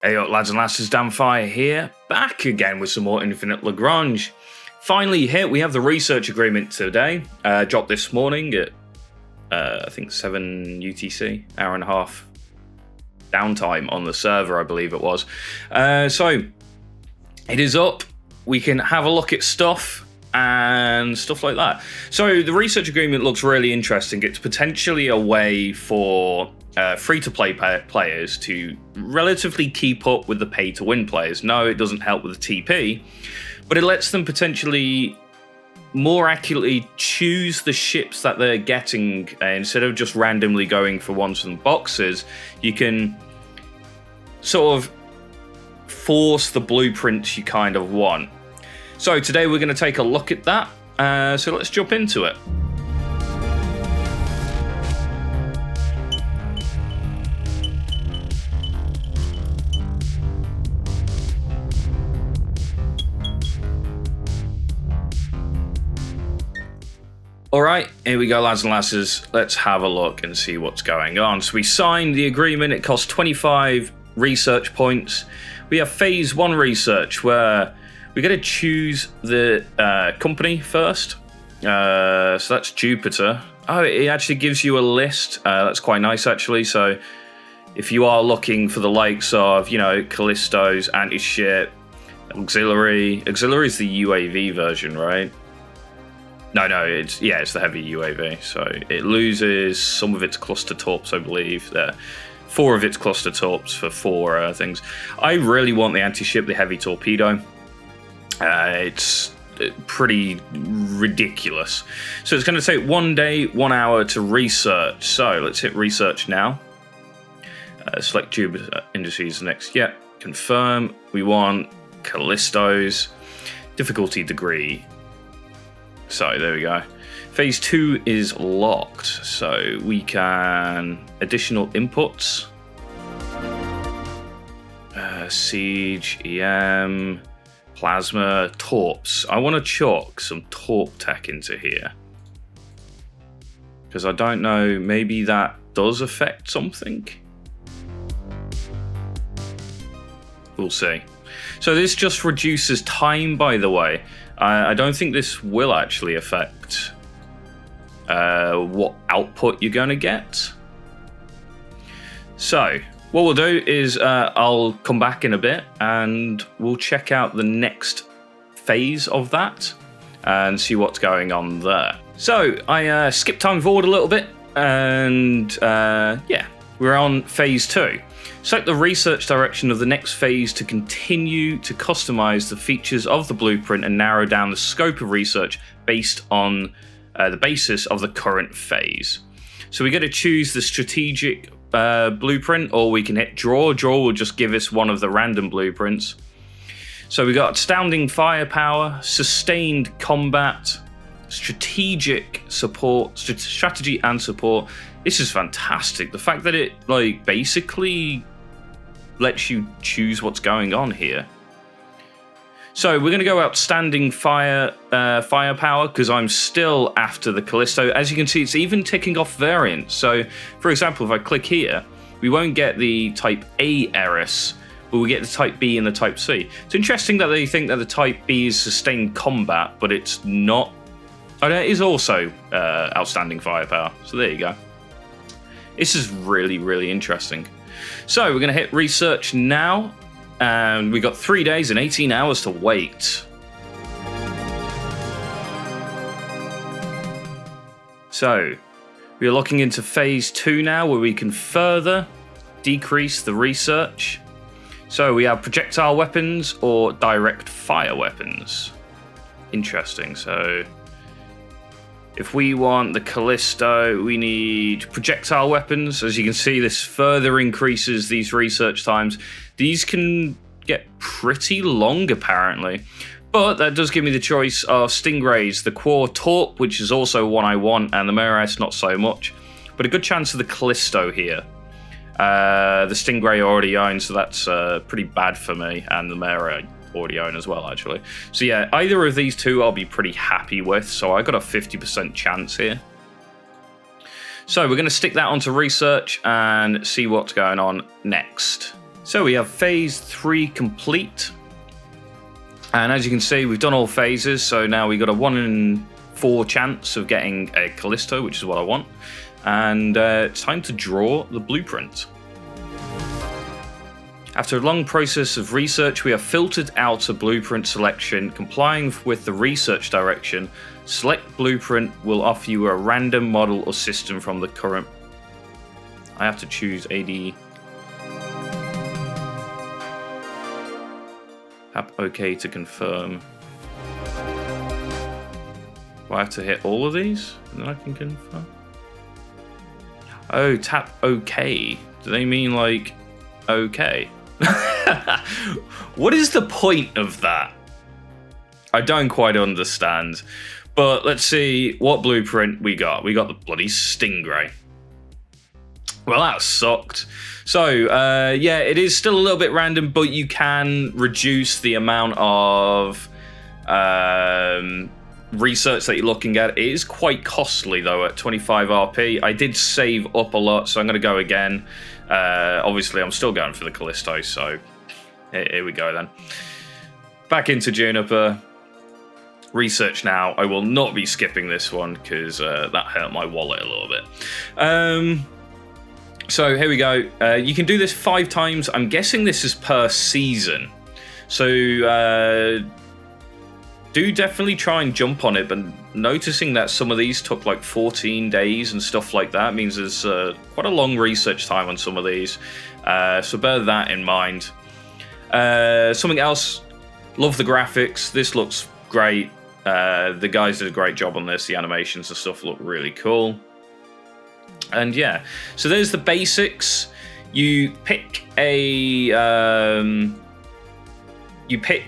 Hey up lads and lasses, Damphyre here, back again with some more Infinite Lagrange. Finally here, we have the research agreement today, dropped this morning at, I think 7 UTC, hour and a half downtime on the server, I believe it was. So, it is up, we can have a look at stuff and stuff like that. So, the research agreement looks really interesting. It's potentially a way for free-to-play players to relatively keep up with the pay-to-win players. No, it doesn't help with the TP, but it lets them potentially more accurately choose the ships that they're getting. Instead of just randomly going for ones from boxes, you can sort of force the blueprints you kind of want. So today we're going to take a look at that, so let's jump into it. Alright, here we go lads and lasses, let's have a look and see what's going on. So we signed the agreement, it costs 25 research points. We have phase 1 research where we got to choose the company first. So that's Juniper. Oh, it actually gives you a list, that's quite nice actually. So if you are looking for the likes of, you know, Callisto's, anti-ship, auxiliary is the UAV version, right? No, it's the heavy UAV. So it loses some of its cluster torps, I believe. 4 of its cluster torps for 4 things. I really want the anti-ship, the heavy torpedo. It's pretty ridiculous. So it's going to take 1 day, 1 hour to research. So let's hit research now. Select Juniper Industries next. Yeah, confirm. We want Callisto's difficulty degree. So there we go. Phase 2 is locked, so we can additional inputs. Siege, EM, plasma, torps. I want to chalk some torp tech into here because I don't know. Maybe that does affect something. We'll see. So this just reduces time, by the way. I don't think this will actually affect what output you're going to get. So what we'll do is I'll come back in a bit and we'll check out the next phase of that and see what's going on there. So I skipped time forward a little bit and yeah, we're on phase 2. Select the research direction of the next phase to continue to customize the features of the blueprint and narrow down the scope of research based on the basis of the current phase. So we got to choose the strategic blueprint, or we can hit draw. Draw will just give us one of the random blueprints. So we got astounding firepower, sustained combat, strategic support, strategy and support. This is fantastic. The fact that it like basically lets you choose what's going on here. So we're going to go outstanding firepower because I'm still after the Callisto. As you can see, it's even ticking off variants. So for example, if I click here, we won't get the type A Eris, but we get the type B and the type C. It's interesting that they think that the type B is sustained combat, but it's not. Oh, it is also outstanding firepower. So there you go. This is really, really interesting. So we're going to hit research now. And we got 3 days and 18 hours to wait. So we are looking into phase 2 now, where we can further decrease the research. So we have projectile weapons or direct fire weapons. Interesting. So if we want the Callisto, we need projectile weapons. As you can see, this further increases these research times. These can get pretty long, apparently. But that does give me the choice of Stingrays, the Quor Torp, which is also one I want, and the Miras, not so much. But a good chance of the Callisto here. The Stingray I already own, so that's pretty bad for me, and the Mira already own as well, actually. So yeah, either of these two I'll be pretty happy with, so I got a 50% chance here. So we're going to stick that onto research and see what's going on next. So we have phase 3 complete. And as you can see, we've done all phases. So now we've got a 1 in 4 chance of getting a Callisto, which is what I want. And it's time to draw the blueprint. After a long process of research, we have filtered out a blueprint selection. Complying with the research direction, select blueprint will offer you a random model or system from the current. I have to choose AD. Tap OK to confirm. Do I have to hit all of these and then I can confirm? Oh, tap OK. Do they mean like OK? What is the point of that? I don't quite understand. But let's see what blueprint we got. We got the bloody Stingray. Well, that sucked. So, yeah, it is still a little bit random, but you can reduce the amount of research that you're looking at. It is quite costly, though, at 25 RP. I did save up a lot, so I'm going to go again. Obviously, I'm still going for the Callisto, so here we go then. Back into Juniper. Research now. I will not be skipping this one because that hurt my wallet a little bit. So here we go. You can do this 5 times. I'm guessing this is per season. So do definitely try and jump on it, but noticing that some of these took like 14 days and stuff like that means there's quite a long research time on some of these. So bear that in mind. Something else, love the graphics. This looks great. The guys did a great job on this. The animations and stuff look really cool. And yeah, so there's the basics. You pick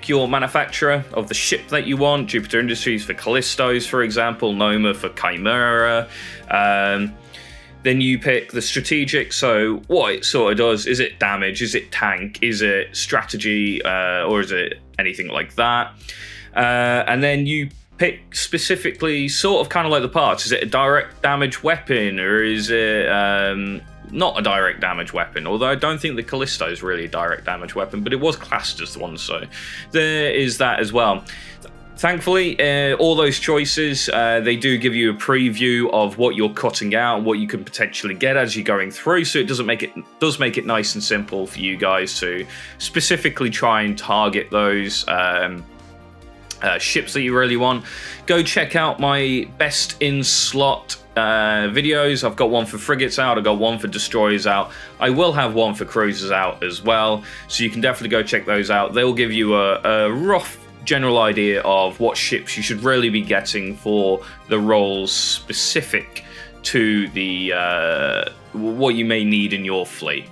your manufacturer of the ship that you want. Jupiter Industries for Callistos, for example. Noma for Chimera. Then you pick the strategic. So what it sort of does, is it damage? Is it tank? Is it strategy? Or is it anything like that? And then you pick specifically sort of kind of like the parts. Is it a direct damage weapon, or is it not a direct damage weapon? Although I don't think the Callisto is really a direct damage weapon, but it was classed as the one, so there is that as well. Thankfully, all those choices, they do give you a preview of what you're cutting out and what you can potentially get as you're going through, so it does make it nice and simple for you guys to specifically try and target those ships that you really want. Go check out my best in slot videos. I've got one for frigates out, I've got one for destroyers out. I will have one for cruisers out as well, so you can definitely go check those out. They'll give you a rough general idea of what ships you should really be getting for the roles specific to the what you may need in your fleet.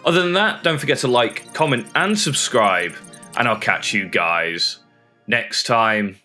Other than that, don't forget to like, comment and subscribe, and I'll catch you guys next time.